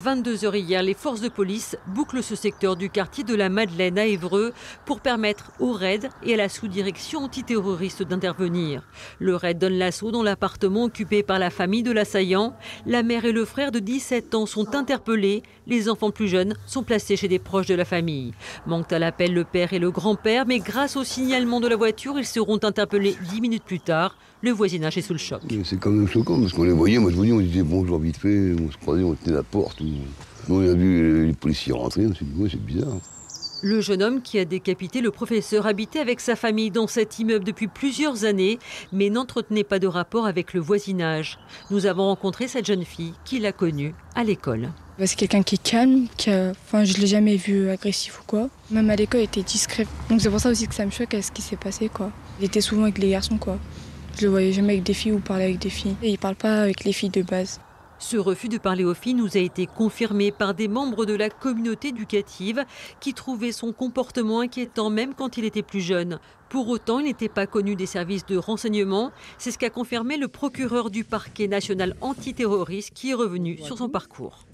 22 h hier, les forces de police bouclent ce secteur du quartier de la Madeleine à Évreux pour permettre au RAID et à la sous-direction antiterroriste d'intervenir. Le RAID donne l'assaut dans l'appartement occupé par la famille de l'assaillant. La mère et le frère de 17 ans sont interpellés. Les enfants plus jeunes sont placés chez des proches de la famille. Manquent à l'appel le père et le grand-père, mais grâce au signalement de la voiture, ils seront interpellés 10 minutes plus tard. Le voisinage est sous le choc. C'est quand même choquant parce qu'on les voyait, moi je vous dis, on disait bonjour vite fait, on se croisait, on tenait la porte. On a vu les policiers rentrer, on s'est dit ouais, c'est bizarre. Le jeune homme qui a décapité le professeur habitait avec sa famille dans cet immeuble depuis plusieurs années, mais n'entretenait pas de rapport avec le voisinage. Nous avons rencontré cette jeune fille qui l'a connue à l'école. C'est quelqu'un qui est calme, je ne l'ai jamais vu agressif ou quoi. Même à l'école, il était discret. Donc c'est pour ça aussi que ça me choque à ce qui s'est passé, quoi. Il était souvent avec les garçons, quoi. Je le voyais jamais avec des filles ou parler avec des filles. Et il parle pas avec les filles de base. Ce refus de parler aux filles nous a été confirmé par des membres de la communauté éducative qui trouvaient son comportement inquiétant même quand il était plus jeune. Pour autant, il n'était pas connu des services de renseignement. C'est ce qu'a confirmé le procureur du parquet national antiterroriste qui est revenu sur son parcours.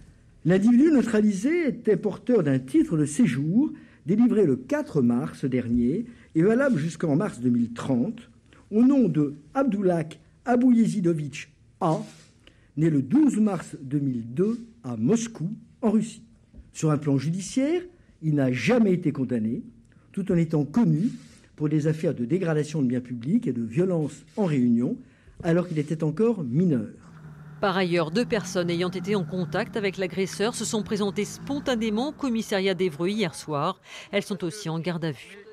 L'individu neutralisé était porteur d'un titre de séjour délivré le 4 mars dernier et valable jusqu'en mars 2030 au nom de Abdulak Abouyezidovitch A, né le 12 mars 2002 à Moscou, en Russie. Sur un plan judiciaire, il n'a jamais été condamné, tout en étant connu pour des affaires de dégradation de biens publics et de violence en réunion, alors qu'il était encore mineur. Par ailleurs, 2 personnes ayant été en contact avec l'agresseur se sont présentées spontanément au commissariat d'Évreux hier soir. Elles sont aussi en garde à vue.